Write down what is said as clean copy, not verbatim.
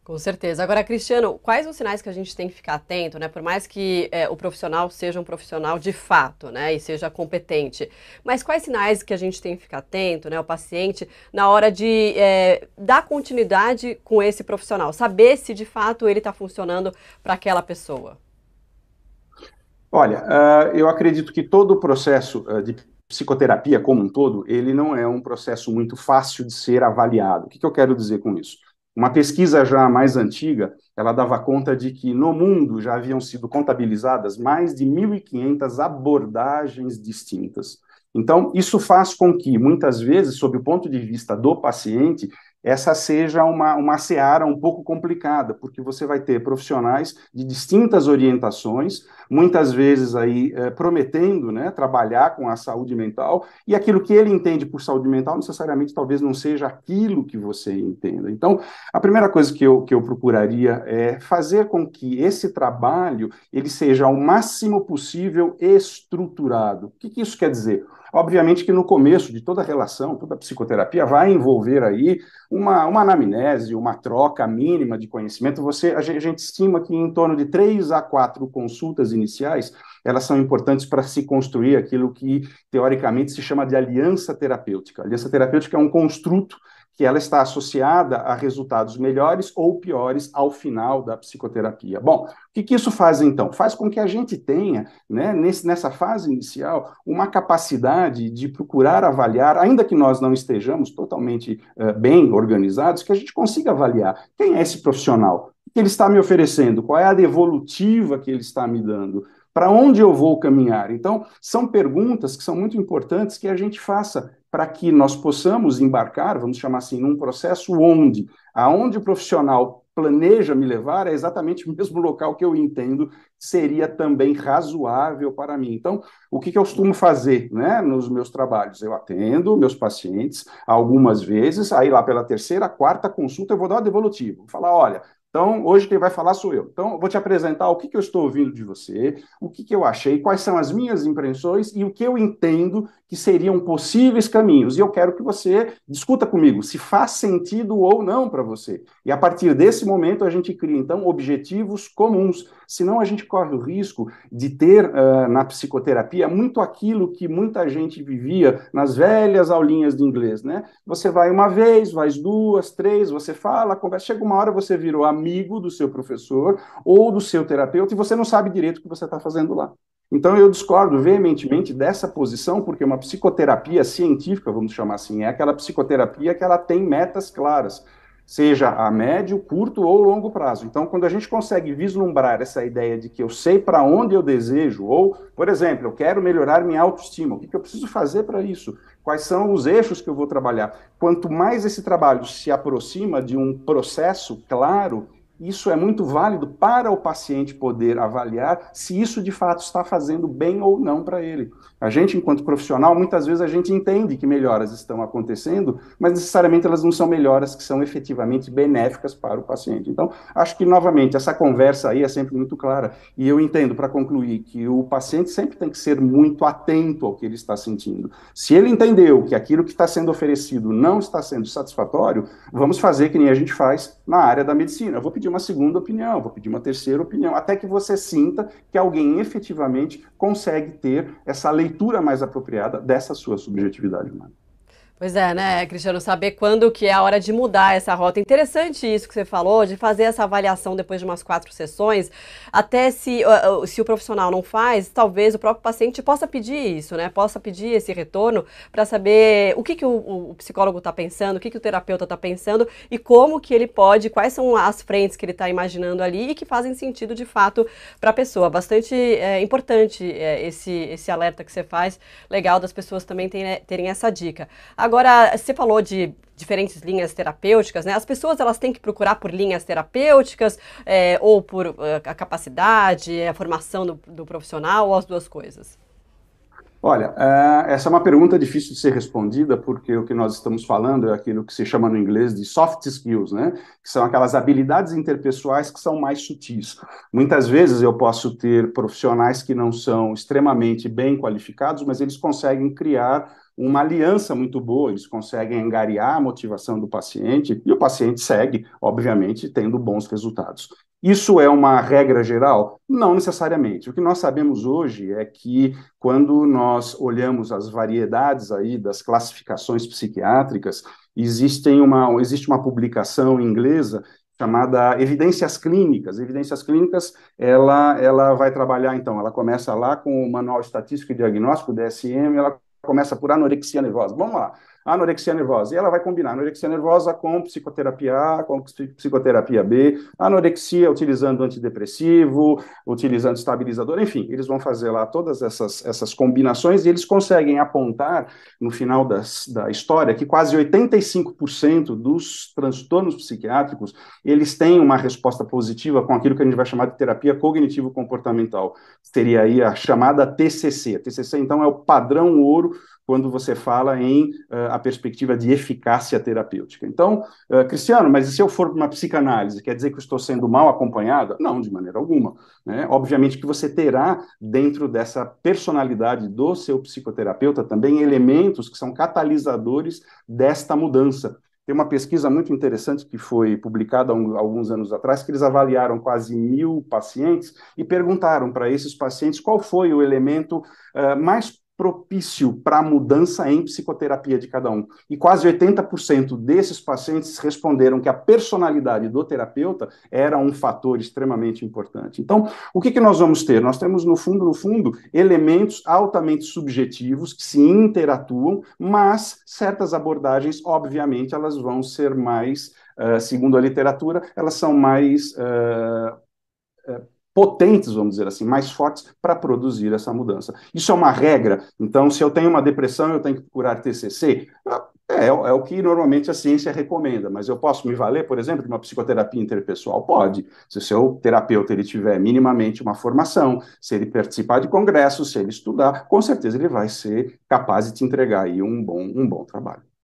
Com certeza. Agora, Cristiano, quais os sinais que a gente tem que ficar atento, né? Por mais que o profissional seja um profissional de fato, né? E seja competente. Mas quais sinais que a gente tem que ficar atento, né? O paciente, na hora de dar continuidade com esse profissional. Saber se de fato ele está funcionando para aquela pessoa. Olha, eu acredito que todo o processo de psicoterapia como um todo, ele não é um processo muito fácil de ser avaliado. O que eu quero dizer com isso? Uma pesquisa já mais antiga, ela dava conta de que no mundo já haviam sido contabilizadas mais de 1.500 abordagens distintas. Então, isso faz com que, muitas vezes, sob o ponto de vista do paciente, essa seja uma seara um pouco complicada, porque você vai ter profissionais de distintas orientações, muitas vezes aí prometendo, né, trabalhar com a saúde mental, e aquilo que ele entende por saúde mental necessariamente talvez não seja aquilo que você entenda. Então, a primeira coisa que eu procuraria é fazer com que esse trabalho ele seja ao máximo possível estruturado. O que isso quer dizer? Obviamente que no começo de toda relação, toda psicoterapia vai envolver aí uma anamnese, uma troca mínima de conhecimento. A gente estima que em torno de 3 a 4 consultas iniciais, elas são importantes para se construir aquilo que, teoricamente, se chama de aliança terapêutica. A aliança terapêutica é um construto que ela está associada a resultados melhores ou piores ao final da psicoterapia. Bom, o que isso faz então? Faz com que a gente tenha, né, nessa fase inicial, uma capacidade de procurar avaliar, ainda que nós não estejamos totalmente bem organizados, que a gente consiga avaliar quem é esse profissional, o que ele está me oferecendo, qual é a devolutiva que ele está me dando, para onde eu vou caminhar. Então, são perguntas que são muito importantes que a gente faça para que nós possamos embarcar, vamos chamar assim, num processo aonde o profissional planeja me levar é exatamente o mesmo local que eu entendo seria também razoável para mim. Então, o que eu costumo fazer, né, nos meus trabalhos? Eu atendo meus pacientes algumas vezes, aí lá pela terceira, quarta consulta eu vou dar uma devolutiva. Vou falar, olha, então, hoje quem vai falar sou eu. Então, eu vou te apresentar o que eu estou ouvindo de você, o que eu achei, quais são as minhas impressões e o que eu entendo que seriam possíveis caminhos. E eu quero que você discuta comigo se faz sentido ou não para você. E a partir desse momento a gente cria, então, objetivos comuns. Senão a gente corre o risco de ter na psicoterapia muito aquilo que muita gente vivia nas velhas aulinhas de inglês, né? Você vai uma vez, vai duas, três, você fala, conversa, chega uma hora você virou amigo do seu professor ou do seu terapeuta e você não sabe direito o que você está fazendo lá. Então, eu discordo veementemente dessa posição, porque uma psicoterapia científica, vamos chamar assim, é aquela psicoterapia que ela tem metas claras, seja a médio, curto ou longo prazo. Então, quando a gente consegue vislumbrar essa ideia de que eu sei para onde eu desejo, ou, por exemplo, eu quero melhorar minha autoestima, o que eu preciso fazer para isso? Quais são os eixos que eu vou trabalhar? Quanto mais esse trabalho se aproxima de um processo claro, isso é muito válido para o paciente poder avaliar se isso de fato está fazendo bem ou não para ele. A gente, enquanto profissional, muitas vezes a gente entende que melhoras estão acontecendo, mas necessariamente elas não são melhoras que são efetivamente benéficas para o paciente. Então, acho que, novamente, essa conversa aí é sempre muito clara. E eu entendo, para concluir, que o paciente sempre tem que ser muito atento ao que ele está sentindo. Se ele entendeu que aquilo que está sendo oferecido não está sendo satisfatório, vamos fazer que nem a gente faz na área da medicina. Eu vou pedir uma segunda opinião, vou pedir uma terceira opinião, até que você sinta que alguém efetivamente consegue ter essa leitura mais apropriada dessa sua subjetividade humana. Pois é, né, Cristiano, saber quando que é a hora de mudar essa rota. Interessante isso que você falou, de fazer essa avaliação depois de umas 4 sessões, até se o profissional não faz, talvez o próprio paciente possa pedir isso, né, possa pedir esse retorno para saber o que o psicólogo está pensando, o que o terapeuta está pensando e como que ele pode, quais são as frentes que ele está imaginando ali e que fazem sentido de fato para a pessoa. Bastante importante esse alerta que você faz, legal das pessoas também terem essa dica. Agora, você falou de diferentes linhas terapêuticas, né? As pessoas elas têm que procurar por linhas terapêuticas ou por a capacidade, a formação do profissional ou as duas coisas? Olha, essa é uma pergunta difícil de ser respondida, porque o que nós estamos falando é aquilo que se chama no inglês de soft skills, né? Que são aquelas habilidades interpessoais que são mais sutis. Muitas vezes eu posso ter profissionais que não são extremamente bem qualificados, mas eles conseguem criar uma aliança muito boa, eles conseguem angariar a motivação do paciente e o paciente segue, obviamente, tendo bons resultados. Isso é uma regra geral? Não necessariamente. O que nós sabemos hoje é que quando nós olhamos as variedades aí das classificações psiquiátricas, existe uma publicação inglesa chamada Evidências Clínicas. Evidências Clínicas, ela vai trabalhar, então, ela começa lá com o Manual Estatístico e Diagnóstico, DSM, ela começa por anorexia nervosa. Vamos lá, anorexia nervosa. E ela vai combinar anorexia nervosa com psicoterapia A, com psicoterapia B, anorexia utilizando antidepressivo, utilizando estabilizador, enfim, eles vão fazer lá todas essas combinações e eles conseguem apontar, no final da história, que quase 85% dos transtornos psiquiátricos, eles têm uma resposta positiva com aquilo que a gente vai chamar de terapia cognitivo-comportamental. Seria aí a chamada TCC. A TCC, então, é o padrão ouro quando você fala em a perspectiva de eficácia terapêutica. Então, Cristiano, mas e se eu for para uma psicanálise, quer dizer que eu estou sendo mal acompanhada? Não, de maneira alguma. Né? Obviamente que você terá, dentro dessa personalidade do seu psicoterapeuta, também elementos que são catalisadores desta mudança. Tem uma pesquisa muito interessante que foi publicada há alguns anos atrás, que eles avaliaram quase 1.000 pacientes e perguntaram para esses pacientes qual foi o elemento mais propício para a mudança em psicoterapia de cada um. E quase 80% desses pacientes responderam que a personalidade do terapeuta era um fator extremamente importante. Então, o que nós vamos ter? Nós temos, no fundo, elementos altamente subjetivos que se interatuam, mas certas abordagens, obviamente, elas vão ser mais, segundo a literatura, elas são mais potentes, vamos dizer assim, mais fortes para produzir essa mudança. Isso é uma regra. Então, se eu tenho uma depressão, eu tenho que procurar TCC? É o que normalmente a ciência recomenda, mas eu posso me valer, por exemplo, de uma psicoterapia interpessoal? Pode. Se o seu terapeuta ele tiver minimamente uma formação, se ele participar de congressos, se ele estudar, com certeza ele vai ser capaz de te entregar aí um bom trabalho.